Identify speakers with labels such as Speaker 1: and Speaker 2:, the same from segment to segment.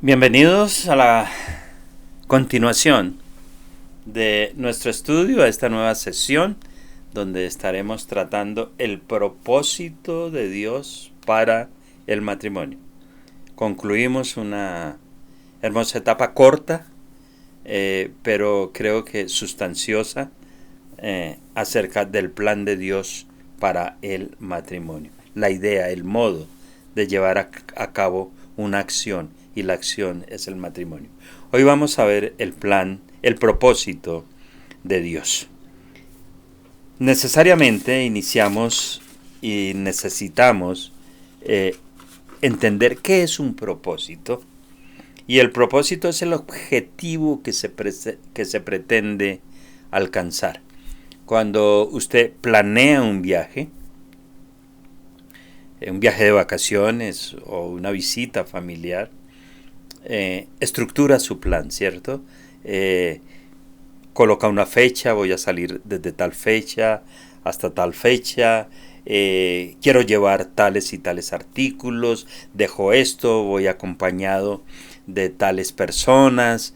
Speaker 1: Bienvenidos a la continuación de nuestro estudio, a esta nueva sesión donde estaremos tratando el propósito de Dios para el matrimonio. Concluimos una hermosa etapa corta, pero creo que sustanciosa, acerca del plan de Dios para el matrimonio. La idea, el modo de llevar a cabo una acción, y la acción es el matrimonio. Hoy vamos a ver el plan, el propósito de Dios. Necesariamente iniciamos y necesitamos entender qué es un propósito. Y el propósito es el objetivo que se pretende alcanzar. Cuando usted planea un viaje de vacaciones o una visita familiar, estructura su plan, ¿cierto? Coloca una fecha, voy a salir desde tal fecha hasta tal fecha, quiero llevar tales y tales artículos, dejo esto, voy acompañado de tales personas,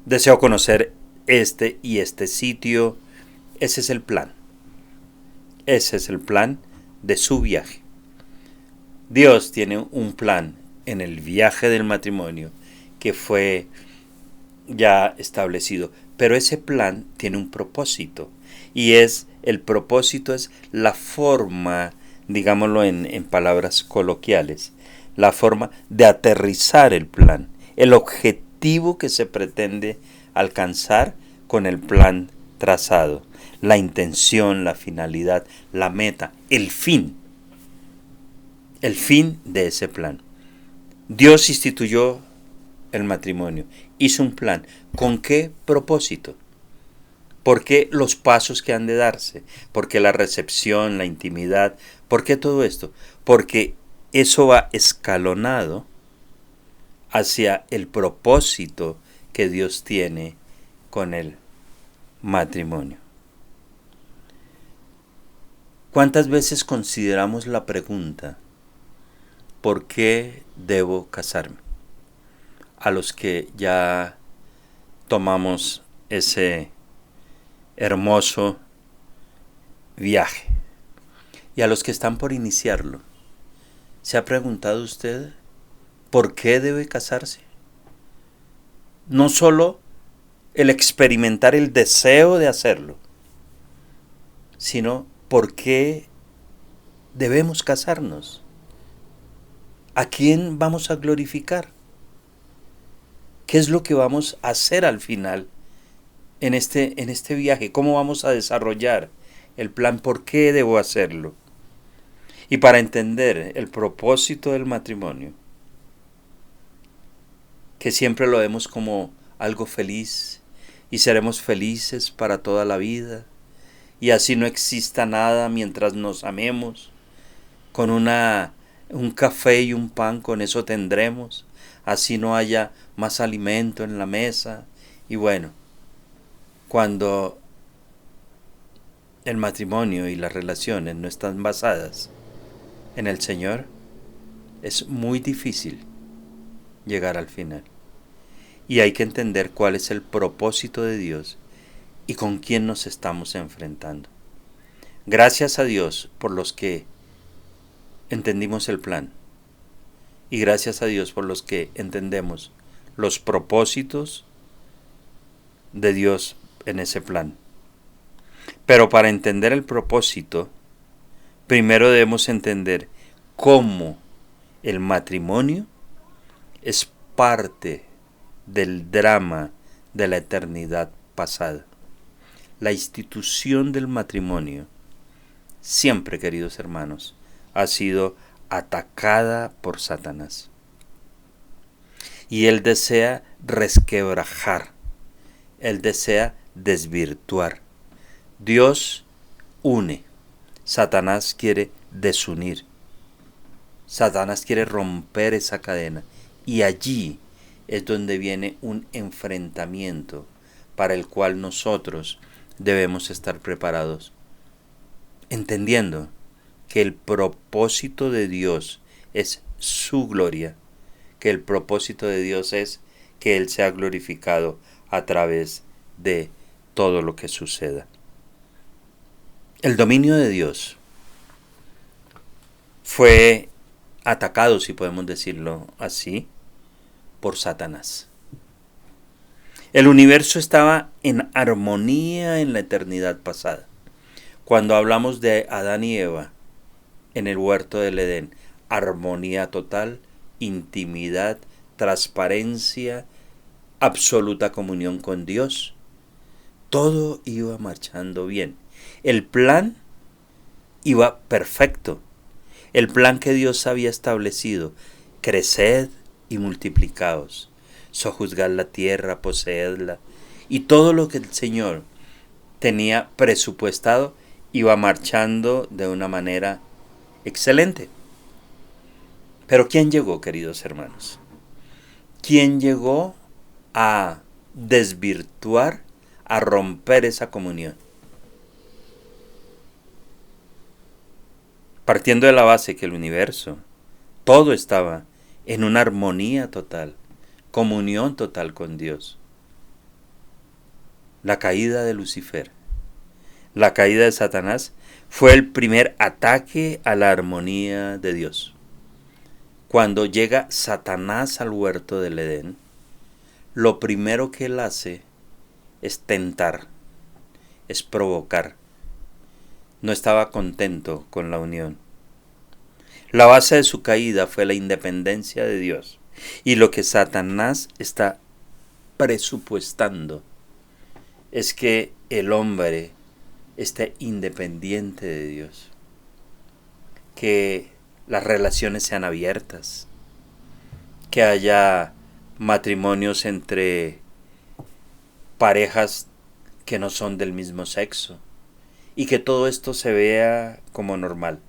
Speaker 1: deseo conocer este y este sitio. Ese es el plan. Ese es el plan de su viaje. Dios tiene un plan en el viaje del matrimonio que fue ya establecido, pero ese plan tiene un propósito, y el propósito es la forma, digámoslo en palabras coloquiales, la forma de aterrizar el plan, el objetivo que se pretende alcanzar con el plan trazado, la intención, la finalidad, la meta, el fin de ese plan. Dios instituyó el matrimonio, hizo un plan. ¿Con qué propósito? ¿Por qué los pasos que han de darse? ¿Por qué la recepción, la intimidad? ¿Por qué todo esto? Porque eso va escalonado hacia el propósito que Dios tiene con el matrimonio. ¿Cuántas veces consideramos la pregunta: ¿por qué debo casarme? A los que ya tomamos ese hermoso viaje, y a los que están por iniciarlo, ¿se ha preguntado usted por qué debe casarse? No solo el experimentar el deseo de hacerlo, sino por qué debemos casarnos. ¿A quién vamos a glorificar? ¿Qué es lo que vamos a hacer al final en este viaje? ¿Cómo vamos a desarrollar el plan? ¿Por qué debo hacerlo? Y para entender el propósito del matrimonio, que siempre lo vemos como algo feliz y seremos felices para toda la vida, y así no exista nada mientras nos amemos, con un café y un pan, con eso tendremos, así no haya más alimento en la mesa. Y bueno, cuando el matrimonio y las relaciones no están basadas en el Señor, es muy difícil llegar al final. Y hay que entender cuál es el propósito de Dios y con quién nos estamos enfrentando. Gracias a Dios por los que entendimos el plan, y gracias a Dios por los que entendemos los propósitos de Dios en ese plan. Pero para entender el propósito, primero debemos entender cómo el matrimonio es parte del drama de la eternidad pasada. La institución del matrimonio siempre, queridos hermanos, ha sido atacada por Satanás. Y él desea resquebrajar, él desea desvirtuar. Dios une, Satanás quiere desunir. Satanás quiere romper esa cadena, y allí es donde viene un enfrentamiento para el cual nosotros debemos estar preparados, entendiendo que el propósito de Dios es su gloria, que el propósito de Dios es que Él sea glorificado a través de todo lo que suceda. El dominio de Dios fue atacado, si podemos decirlo así, por Satanás. El universo estaba en armonía en la eternidad pasada. Cuando hablamos de Adán y Eva en el huerto del Edén, armonía total, intimidad, transparencia, absoluta comunión con Dios. Todo iba marchando bien. El plan iba perfecto. El plan que Dios había establecido: creced y multiplicaos, sojuzgad la tierra, poseedla, y todo lo que el Señor tenía presupuestado iba marchando de una manera excelente. Pero ¿quién llegó, queridos hermanos? ¿Quién llegó a desvirtuar, a romper esa comunión? Partiendo de la base que el universo, todo estaba en una armonía total, comunión total con Dios. La caída de Lucifer, la caída de Satanás, fue el primer ataque a la armonía de Dios. Cuando llega Satanás al huerto del Edén, lo primero que él hace es tentar, es provocar. No estaba contento con la unión. La base de su caída fue la independencia de Dios. Y lo que Satanás está presupuestando es que el hombre esté independiente de Dios. Que las relaciones sean abiertas. Que haya matrimonios entre parejas que no son del mismo sexo. Y que todo esto se vea como normal.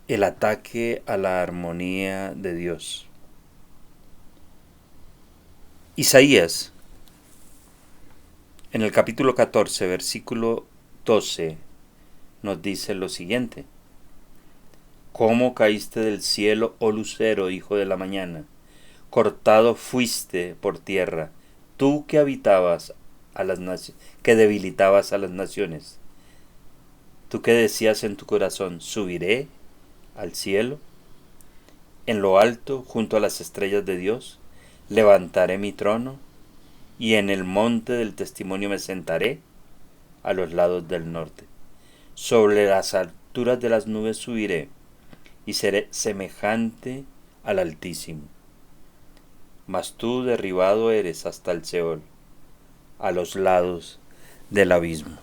Speaker 1: El ataque a la armonía de Dios. Isaías, en el capítulo 14, versículo 12, nos dice lo siguiente: ¿Cómo caíste del cielo, oh lucero, hijo de la mañana? Cortado fuiste por tierra, tú que habitabas a las naciones, que debilitabas a las naciones. Tú que decías en tu corazón: subiré al cielo, en lo alto, junto a las estrellas de Dios, levantaré mi trono, y en el monte del testimonio me sentaré, a los lados del norte. Sobre las alturas de las nubes subiré, y seré semejante al Altísimo. Mas tú derribado eres hasta el Seol, a los lados del abismo.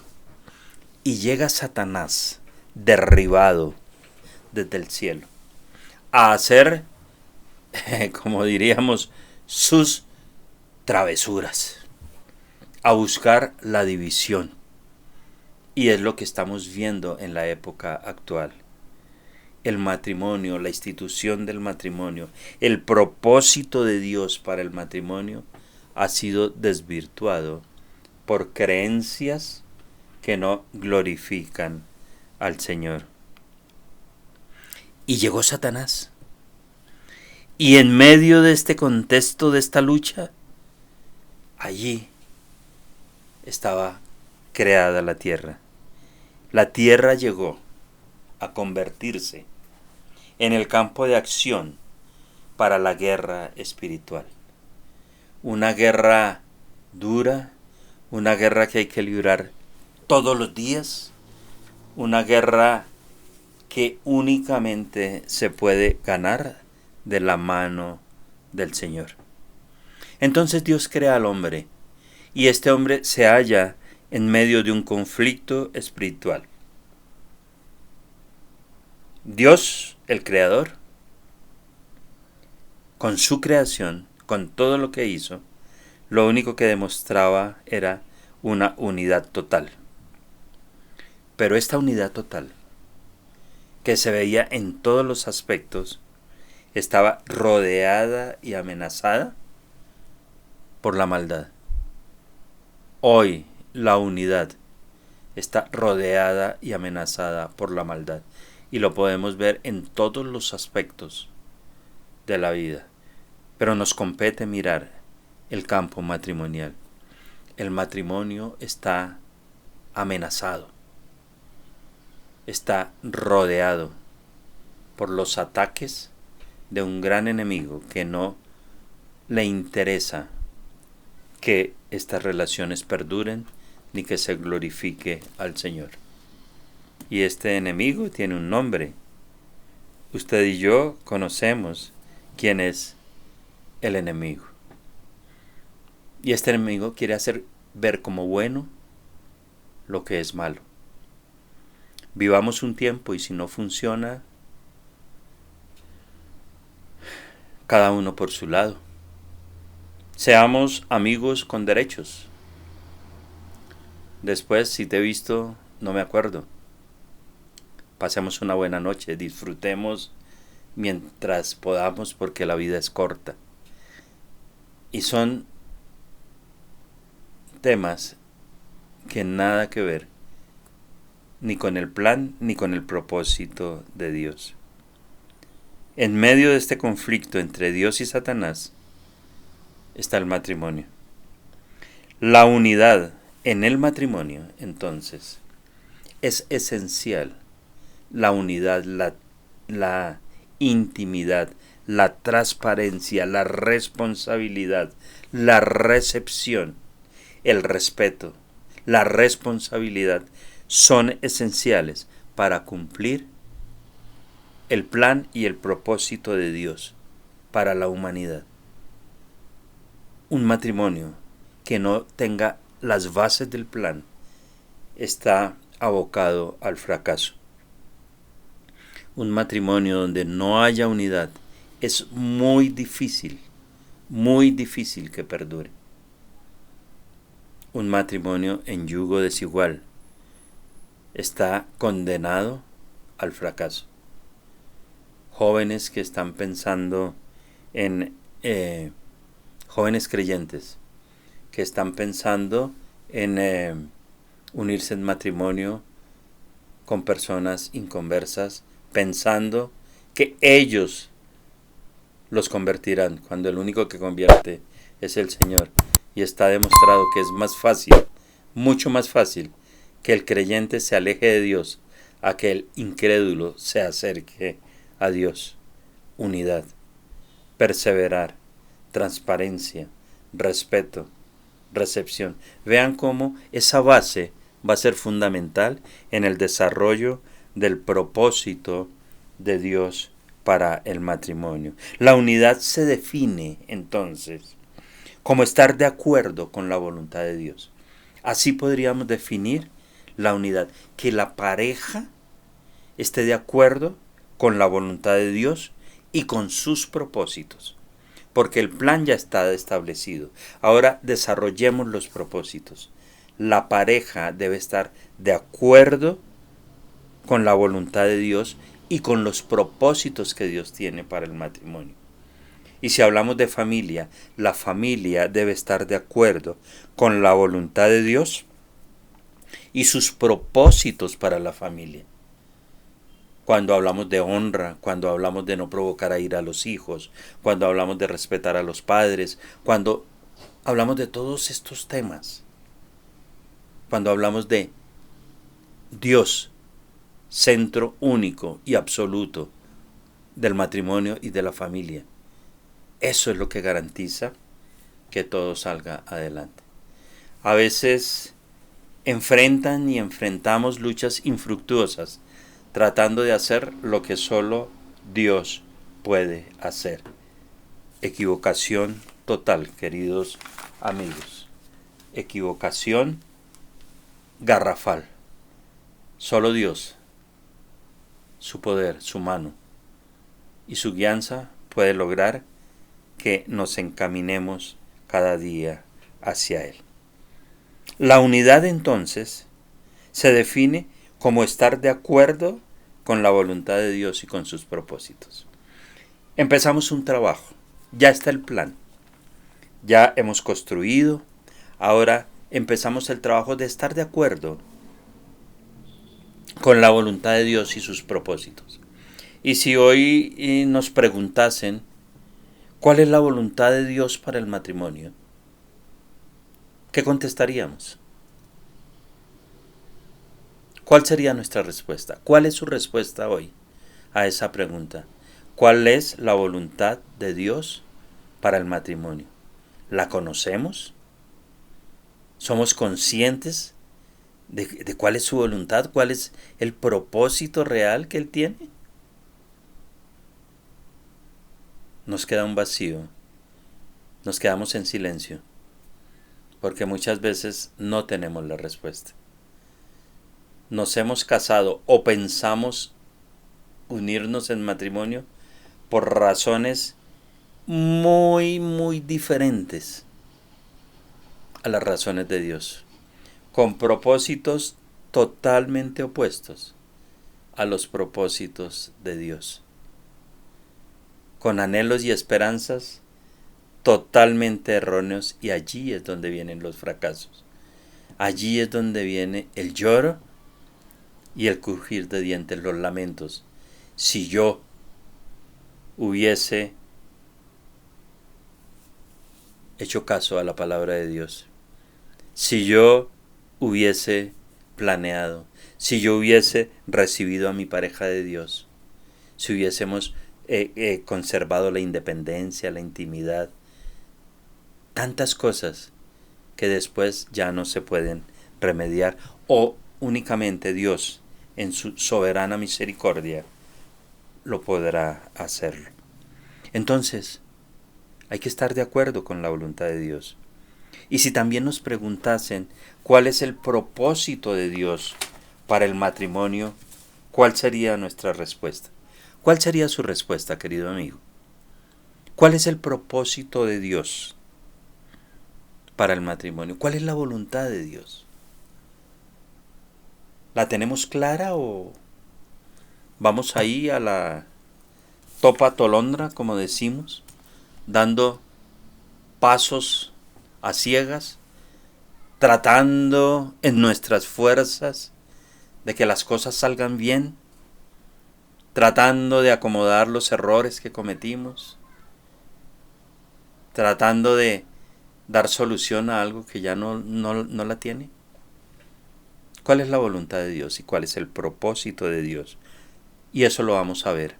Speaker 1: Y llega Satanás, derribado desde el cielo, a hacer, como diríamos, sus travesuras, a buscar la división. Y es lo que estamos viendo en la época actual. El matrimonio, la institución del matrimonio, el propósito de Dios para el matrimonio ha sido desvirtuado por creencias que no glorifican al Señor. Y llegó Satanás. Y en medio de este contexto, de esta lucha, allí estaba creada la tierra. La tierra llegó a convertirse en el campo de acción para la guerra espiritual. Una guerra dura, una guerra que hay que librar todos los días, una guerra que únicamente se puede ganar de la mano del Señor. Entonces Dios crea al hombre, y este hombre se halla en medio de un conflicto espiritual. Dios, el Creador, con su creación, con todo lo que hizo, lo único que demostraba era una unidad total. Pero esta unidad total, que se veía en todos los aspectos, estaba rodeada y amenazada por la maldad. Hoy la unidad está rodeada y amenazada por la maldad, y lo podemos ver en todos los aspectos de la vida. Pero nos compete mirar el campo matrimonial. El matrimonio está amenazado, está rodeado por los ataques de un gran enemigo que no le interesa que estas relaciones perduren ni que se glorifique al Señor. Y este enemigo tiene un nombre. Usted y yo conocemos quién es el enemigo. Y este enemigo quiere hacer ver como bueno lo que es malo. Vivamos un tiempo y si no funciona, cada uno por su lado. Seamos amigos con derechos. Después, si te he visto, no me acuerdo. Pasemos una buena noche, disfrutemos mientras podamos porque la vida es corta. Y son temas que nada que ver ni con el plan ni con el propósito de Dios. En medio de este conflicto entre Dios y Satanás está el matrimonio. La unidad en el matrimonio, entonces, es esencial. La unidad, la intimidad, la transparencia, la responsabilidad, la recepción, el respeto, la responsabilidad son esenciales para cumplir el plan y el propósito de Dios para la humanidad. Un matrimonio que no tenga las bases del plan está abocado al fracaso. Un matrimonio donde no haya unidad es muy difícil que perdure. Un matrimonio en yugo desigual está condenado al fracaso. Jóvenes que están pensando en jóvenes creyentes que están pensando en unirse en matrimonio con personas inconversas, pensando que ellos los convertirán, cuando el único que convierte es el Señor. Y está demostrado que es más fácil, mucho más fácil, que el creyente se aleje de Dios a que el incrédulo se acerque a Dios. Unidad, perseverar, transparencia, respeto, recepción. Vean cómo esa base va a ser fundamental en el desarrollo del propósito de Dios para el matrimonio. La unidad se define entonces como estar de acuerdo con la voluntad de Dios. Así podríamos definir la unidad, que la pareja esté de acuerdo con la voluntad de Dios y con sus propósitos, porque el plan ya está establecido. Ahora desarrollemos los propósitos. La pareja debe estar de acuerdo con la voluntad de Dios y con los propósitos que Dios tiene para el matrimonio. Y si hablamos de familia, la familia debe estar de acuerdo con la voluntad de Dios y sus propósitos para la familia. Cuando hablamos de honra, cuando hablamos de no provocar a ira a los hijos, cuando hablamos de respetar a los padres, cuando hablamos de todos estos temas, cuando hablamos de Dios, centro único y absoluto del matrimonio y de la familia, eso es lo que garantiza que todo salga adelante. A veces enfrentan y enfrentamos luchas infructuosas tratando de hacer lo que solo Dios puede hacer. Equivocación total, queridos amigos. Equivocación garrafal. Solo Dios, su poder, su mano y su guianza puede lograr que nos encaminemos cada día hacia Él. La unidad entonces se define como estar de acuerdo con la voluntad de Dios y con sus propósitos. Empezamos un trabajo, ya está el plan, ya hemos construido, ahora empezamos el trabajo de estar de acuerdo con la voluntad de Dios y sus propósitos. Y si hoy nos preguntasen ¿Cuál es la voluntad de Dios para el matrimonio? ¿Qué contestaríamos? ¿Cuál sería nuestra respuesta? ¿Cuál es su respuesta hoy a esa pregunta? ¿Cuál es la voluntad de Dios para el matrimonio? ¿La conocemos? ¿Somos conscientes de cuál es su voluntad? ¿Cuál es el propósito real que Él tiene? Nos queda un vacío, nos quedamos en silencio, porque muchas veces no tenemos la respuesta. Nos hemos casado o pensamos unirnos en matrimonio por razones muy diferentes a las razones de Dios, con propósitos totalmente opuestos a los propósitos de Dios, con anhelos y esperanzas totalmente erróneos, y allí es donde vienen los fracasos. Allí es donde viene el lloro y el crujir de dientes, los lamentos. Si yo hubiese hecho caso a la palabra de Dios, si yo hubiese planeado, si yo hubiese recibido a mi pareja de Dios, si hubiésemos conservado la independencia, la intimidad, tantas cosas que después ya no se pueden remediar, o únicamente Dios en su soberana misericordia lo podrá hacer. Entonces, hay que estar de acuerdo con la voluntad de Dios. Y si también nos preguntasen cuál es el propósito de Dios para el matrimonio, ¿cuál sería nuestra respuesta? ¿Cuál sería su respuesta, querido amigo? ¿Cuál es el propósito de Dios para el matrimonio? ¿Cuál es la voluntad de Dios? ¿La tenemos clara o vamos ahí a la topa tolondra, como decimos, dando pasos a ciegas, tratando en nuestras fuerzas de que las cosas salgan bien, tratando de acomodar los errores que cometimos, tratando de dar solución a algo que ya no la tiene? ¿Cuál es la voluntad de Dios y cuál es el propósito de Dios? Y eso lo vamos a ver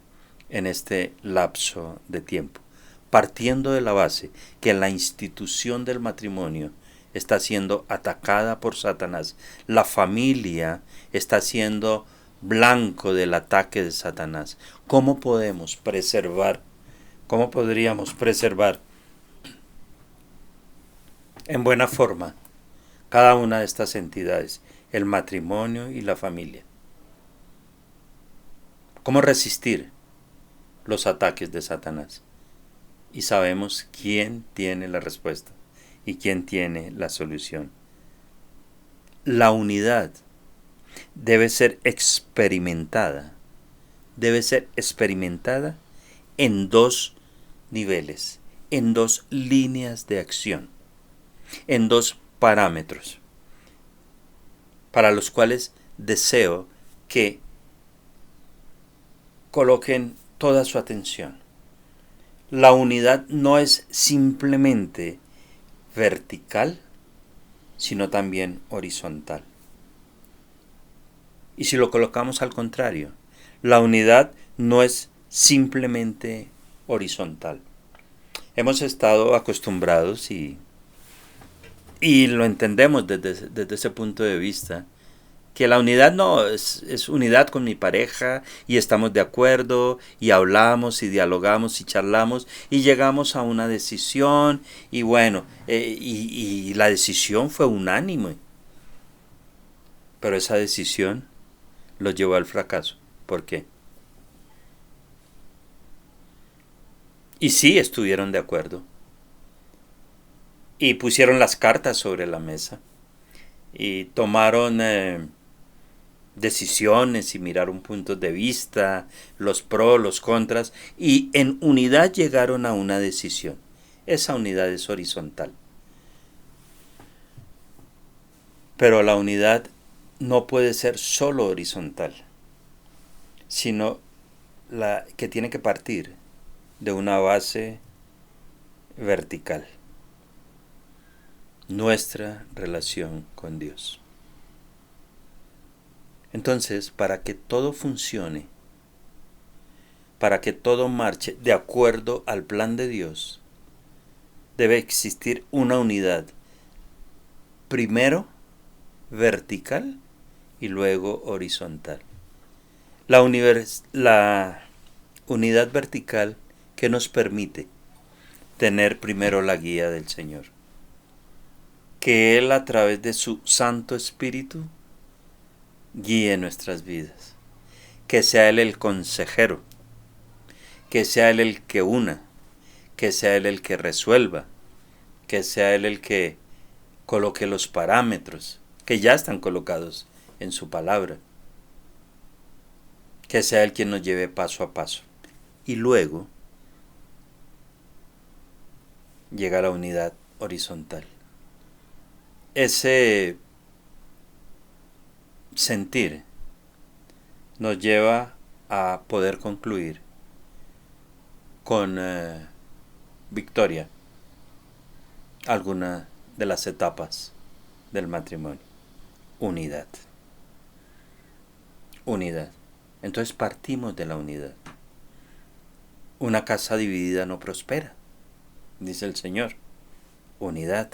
Speaker 1: en este lapso de tiempo, partiendo de la base que la institución del matrimonio está siendo atacada por Satanás. La familia está siendo blanco del ataque de Satanás. ¿Cómo podemos preservar? ¿Cómo podríamos preservar en buena forma cada una de estas entidades, el matrimonio y la familia? ¿Cómo resistir los ataques de Satanás? Y sabemos quién tiene la respuesta y quién tiene la solución. La unidad debe ser experimentada en dos niveles, en dos líneas de acción, en dos parámetros, para los cuales deseo que coloquen toda su atención. La unidad no es simplemente vertical, sino también horizontal. Y si lo colocamos al contrario, la unidad no es simplemente horizontal. Hemos estado acostumbrados y lo entendemos desde ese punto de vista, que la unidad no es unidad con mi pareja y estamos de acuerdo y hablamos y dialogamos y charlamos y llegamos a una decisión y bueno, y la decisión fue unánime, pero esa decisión los llevó al fracaso. ¿Por qué? Y sí estuvieron de acuerdo y pusieron las cartas sobre la mesa y tomaron decisiones y miraron puntos de vista, los pros, los contras, y en unidad llegaron a una decisión. Esa unidad es horizontal. Pero la unidad no puede ser solo horizontal, sino que tiene que partir de una base vertical. Nuestra relación con Dios. Entonces, para que todo funcione, para que todo marche de acuerdo al plan de Dios, debe existir una unidad, primero vertical y luego horizontal. La unidad vertical que nos permite tener primero la guía del Señor, que Él a través de su Santo Espíritu guíe nuestras vidas, que sea Él el consejero, que sea Él el que una, que sea Él el que resuelva, que sea Él el que coloque los parámetros que ya están colocados en su palabra, que sea Él quien nos lleve paso a paso. Y luego llega la unidad horizontal. Ese sentir nos lleva a poder concluir con victoria alguna de las etapas del matrimonio. Unidad. Unidad. Entonces partimos de la unidad. Una casa dividida no prospera, dice el Señor. Unidad.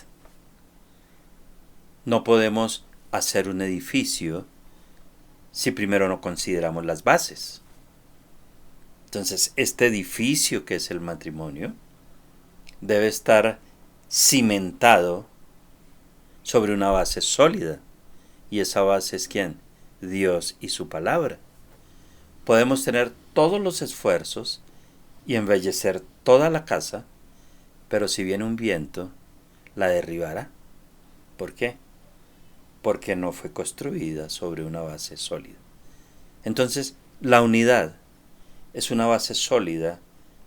Speaker 1: No podemos hacer un edificio si primero no consideramos las bases. Entonces, este edificio que es el matrimonio debe estar cimentado sobre una base sólida. ¿Y esa base es quién? Dios y su palabra. Podemos tener todos los esfuerzos y embellecer toda la casa, pero si viene un viento, la derribará. ¿Por qué? Porque no fue construida sobre una base sólida. Entonces, la unidad es una base sólida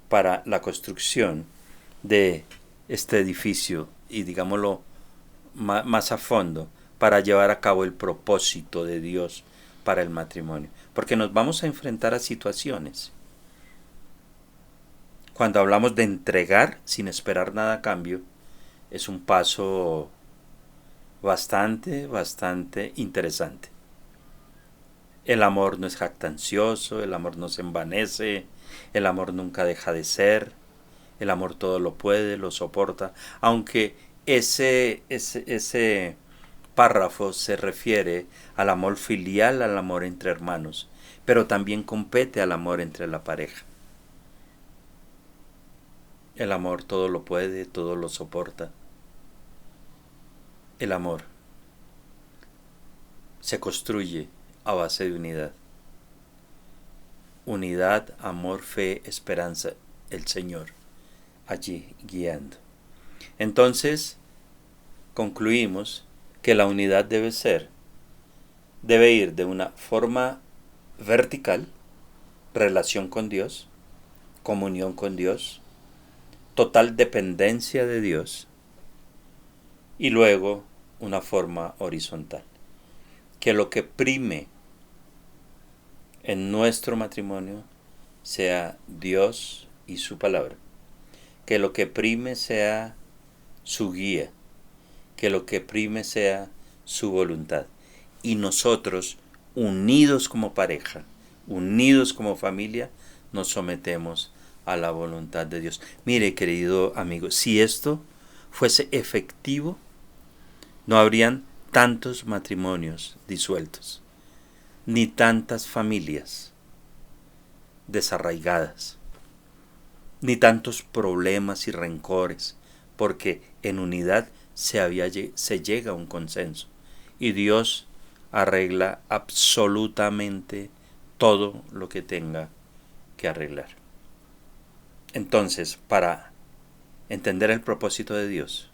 Speaker 1: para la construcción de este edificio y, digámoslo más a fondo, para llevar a cabo el propósito de Dios para el matrimonio. Porque nos vamos a enfrentar a situaciones. Cuando hablamos de entregar sin esperar nada a cambio, es un paso bastante interesante. El amor no es jactancioso, el amor no se envanece, el amor nunca deja de ser, el amor todo lo puede, lo soporta, aunque ese párrafo se refiere al amor filial, al amor entre hermanos, pero también compete al amor entre la pareja. El amor todo lo puede, todo lo soporta. El amor se construye a base de unidad. Unidad, amor, fe, esperanza, el Señor allí guiando. Entonces, concluimos que la unidad debe ir de una forma vertical, relación con Dios, comunión con Dios, total dependencia de Dios, y luego una forma horizontal. Que lo que prime en nuestro matrimonio sea Dios y su palabra. Que lo que prime sea su guía. Que lo que prime sea su voluntad. Y nosotros, unidos como pareja, unidos como familia, nos sometemos a la voluntad de Dios. Mire, querido amigo, si esto fuese efectivo, no habrían tantos matrimonios disueltos, ni tantas familias desarraigadas, ni tantos problemas y rencores, porque en unidad se llega a un consenso y Dios arregla absolutamente todo lo que tenga que arreglar. Entonces, para entender el propósito de Dios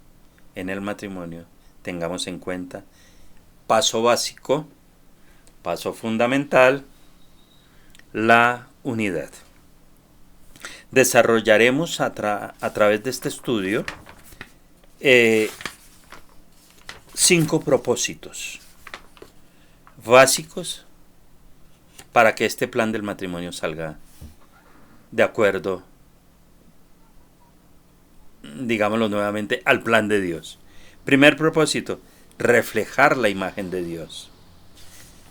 Speaker 1: en el matrimonio, tengamos en cuenta paso básico, paso fundamental, la unidad. Desarrollaremos a través de este estudio 5 propósitos básicos para que este plan del matrimonio salga de acuerdo digámoslo nuevamente, al plan de Dios. Primer propósito, reflejar la imagen de Dios.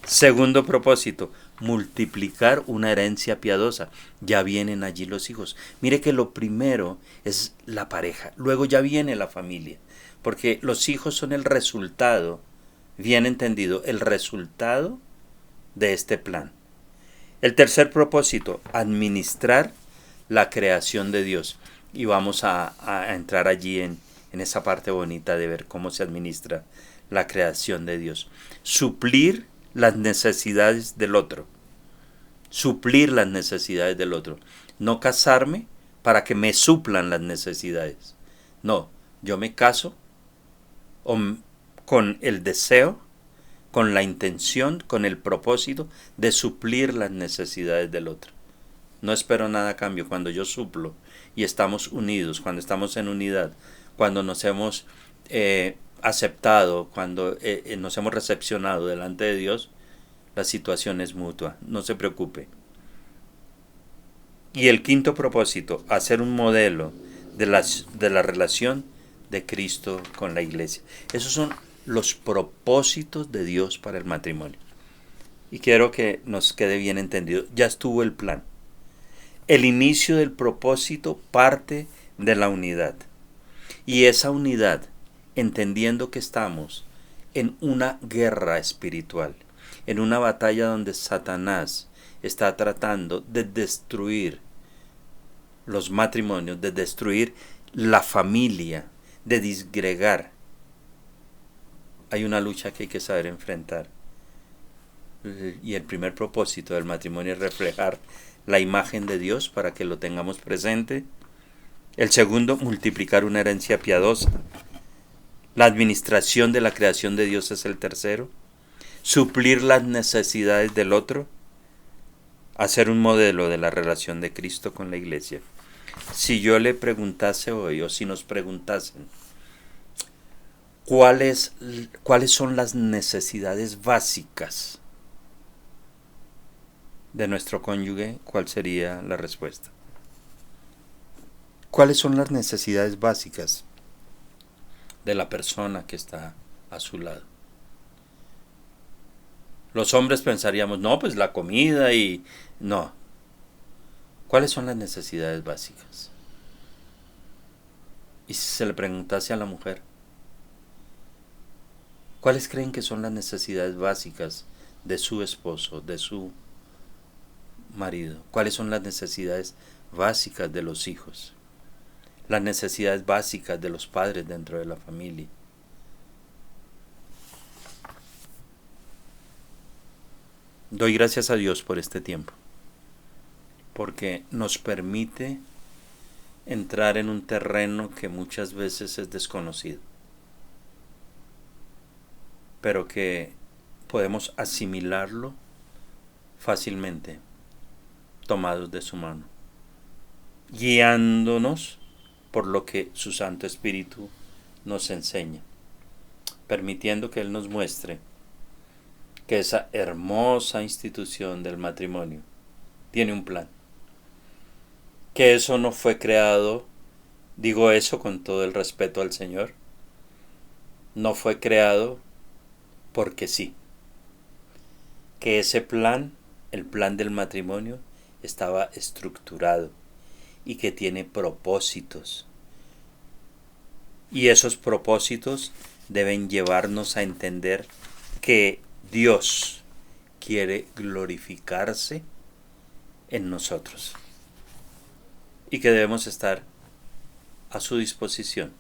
Speaker 1: Segundo propósito, multiplicar una herencia piadosa. Ya vienen allí los hijos. Mire que lo primero es la pareja, luego ya viene la familia, porque los hijos son el resultado, bien entendido, el resultado de este plan. El tercer propósito, administrar la creación de Dios. Y vamos a entrar allí en esa parte bonita de ver cómo se administra la creación de Dios. Suplir las necesidades del otro. Suplir las necesidades del otro. No casarme para que me suplan las necesidades. No, yo me caso con el deseo, con la intención, con el propósito de suplir las necesidades del otro. No espero nada a cambio. Cuando yo suplo y estamos unidos, cuando estamos en unidad, cuando nos hemos aceptado, cuando nos hemos recepcionado delante de Dios, la situación es mutua, no se preocupe. Y el quinto propósito, hacer un modelo de la relación de Cristo con la iglesia. Esos son los propósitos de Dios para el matrimonio. Y quiero que nos quede bien entendido, ya estuvo el plan. El inicio del propósito parte de la unidad. Y esa unidad, entendiendo que estamos en una guerra espiritual, en una batalla donde Satanás está tratando de destruir los matrimonios, de destruir la familia, de disgregar. Hay una lucha que hay que saber enfrentar. Y el primer propósito del matrimonio es reflejar la imagen de Dios para que lo tengamos presente. El segundo, multiplicar una herencia piadosa. La administración de la creación de Dios es el tercero. Suplir las necesidades del otro. Hacer un modelo de la relación de Cristo con la iglesia. Si yo le preguntase hoy, o si nos preguntasen, ¿cuáles son las necesidades básicas de nuestro cónyuge? ¿Cuál sería la respuesta? ¿Cuáles son las necesidades básicas de la persona que está a su lado? Los hombres pensaríamos, no, pues la comida y... No. ¿Cuáles son las necesidades básicas? Y si se le preguntase a la mujer, ¿cuáles creen que son las necesidades básicas de su esposo, de su marido? ¿Cuáles son las necesidades básicas de los hijos? Las necesidades básicas de los padres dentro de la familia. Doy gracias a Dios por este tiempo, porque nos permite entrar en un terreno que muchas veces es desconocido, pero que podemos asimilarlo fácilmente, tomados de su mano, guiándonos por lo que su Santo Espíritu nos enseña, permitiendo que Él nos muestre que esa hermosa institución del matrimonio tiene un plan, que eso no fue creado, digo eso con todo el respeto al Señor, no fue creado porque sí, que ese plan, el plan del matrimonio, estaba estructurado y que tiene propósitos. Y esos propósitos deben llevarnos a entender que Dios quiere glorificarse en nosotros y que debemos estar a su disposición